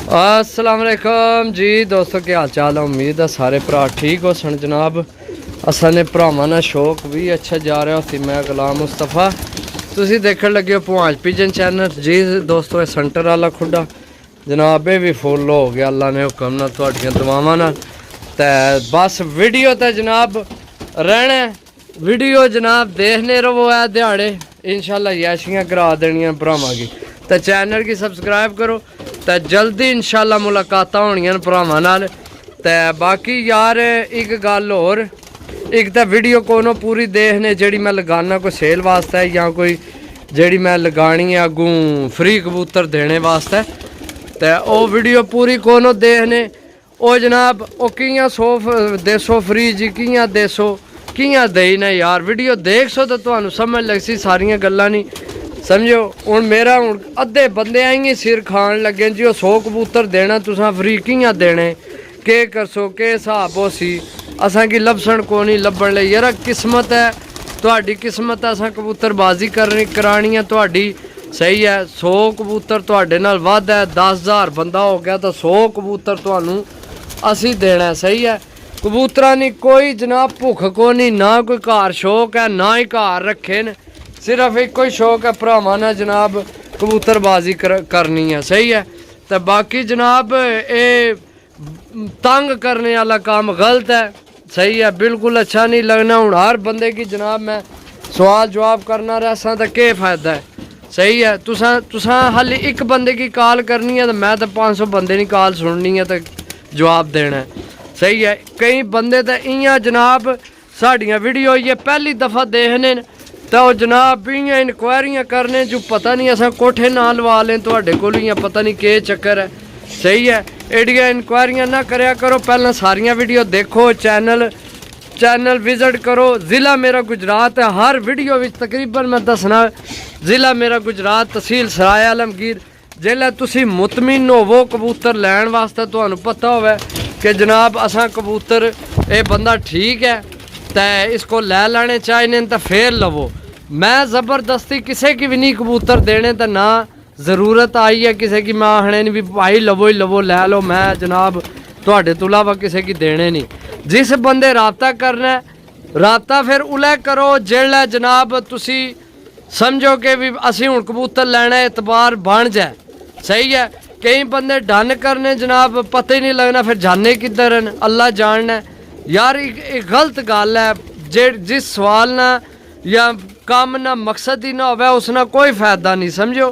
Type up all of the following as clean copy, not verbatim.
अस्सलाम वालेकुम जी दोस्तों, क्या हाल चाल है। उम्मीद है सारे भरा ठीक हो सन जनाब। असा ने भरावां नाल शौक भी अच्छा जा रहा सी। मैं गुलाम मुस्तफा, तुसी देखण लगे हो पुआंच पिजन चैनल जी दोस्तों। ये सेंटर वाला खुडा जनाब ये भी फुल हो गया अल्लाह ने हुक्म नाल तुहाडियां दुआवां नाल। ते बस वीडियो तो जनाब रहना, वीडियो जनाब देखने रहो है दिहाड़े इंशाल्लाह याशियां करा देनियां भरावां की। तो चैनल की सबसक्राइब करो तो जल्दी इंशाल्लाह मुलाकात होनियां भरावां नाल। ते बाकी यार एक गल होर, एक तो वीडियो कोनो पूरी देखने जेड़ी मैं लगाना कोई सेल वास्ते है या कोई जेड़ी मैं लगानी है अगू फ्री कबूतर देने वास्ते। तो वो वीडियो पूरी कोनो देखने ओ जनाब ओ कियां 100 देसो फ्री जी कियां देसो कियां देई ना यार। वीडियो देख सो तो तुहानू समझ लग सी सारियां गल्लां नहीं समझो। हूँ मेरा हूँ अद्धे बंदे आई सिर खान लगे जी 100 कबूतर देना तुसा फ्री कियां देने, के करसो के हिसाब हो सी। असा की लभसन को नहीं लभन ले यार, किस्मत है तुहाडी किस्मत है। असा कबूतरबाजी करानी है तुहाडी सही है। 100 कबूतर तुहाडे नाल वध है, 10,000 बंदा हो गया तो 100 कबूतर तुहानू असी देना सही है। कबूतरा नहीं कोई जनाब भुख को नहीं, ना कोई घर शौक है ना ही घर रखे न, सिर्फ एक ही शौक है भरावां नाल जनाब कबूतरबाजी करनी है सही है। तो बाकी जनाब ये तंग करने वाला काम गलत है सही है, बिल्कुल अच्छा नहीं लगना। हूँ हर बंदे की जनाब मैं सवाल जवाब करना रहा तो क्या फ़ायदा है सही है। तुसा हाली एक बंदे की कॉल करनी है तो मैं तो 500 बंदे की कॉल सुननी है तो जवाब देना है सही है। कई बंदे तो इं जनाब साड़ियाँ वीडियो ये पहली दफ़ा देखने तो जनाब इं इंक्वायरियां करने जो पता नहीं असा कोठे ना लवा लें थोड़े को पता नहीं के चक्कर है सही है। एडिया इंक्वायरियां ना करया करो, पहला सारिया वीडियो देखो, चैनल विजिट करो। ज़िला मेरा गुजरात है, हर वीडियो में तकरीबन मैं दसना ज़िला मेरा गुजरात, तहसील सराय आलमगीर। जेल्लै तुसी मुतमिन होवो कबूतर लैन वास्ते तुहानू पता होवे कि जनाब असा कबूतर ये बंदा ठीक है तो इसको लै लेने चाहिए तो फिर लवो। मैं ज़बरदस्ती किसी की भी नहीं कबूतर देने तो ना ज़रूरत आई है किसी की मैं आखने नहीं भी भाई लवो ही लवो लै लो। मैं जनाब तुहाडे तो इलावा किसी की देने नहीं। जिस बंदे रबता करना है रबता फिर उलै करो जेल्लै जनाब तुसी समझो कि भी असी हुण कबूतर लैना एतबार बन जाए सही है। कई बंदे डन करने जनाब पता ही नहीं लगना फिर जाने किधर हैं, अल्लाह जानना यार। एक गलत गल है जिस सवाल ना या काम ना मकसद ही ना होवे उसना कोई फायदा नहीं समझो,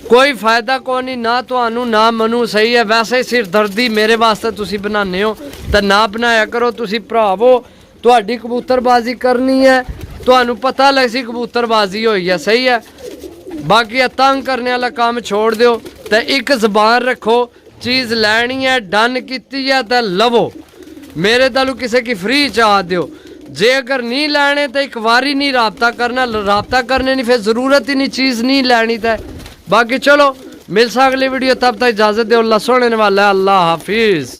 कोई फायदा को नहीं ना तुहानू ना मनु सही है। वैसे ही सिरदर्दी मेरे वास्ते तुसी बनाने हो तो ना बनाया करो। तुसी भरावो तुहाडी कबूतरबाजी करनी है तुहानू पता लग सी कबूतरबाजी होई है सही है। बाकी तंग करने वाला काम छोड़ दो तो एक ज़बान रखो, चीज़ लैनी है डन की है तो लवो। मेरे दालू किसी की फ्री चाह दो, जे अगर नहीं लैने तो एक बारी नहीं रबता करना, रबता करने नहीं फिर ज़रूरत ही नहीं चीज़ नहीं लैनी तो। बाकी चलो मिल सा अगली वीडियो, तब तक इजाज़त दो। अल्लाह सोने वाला है, अल्लाह हाफिज़।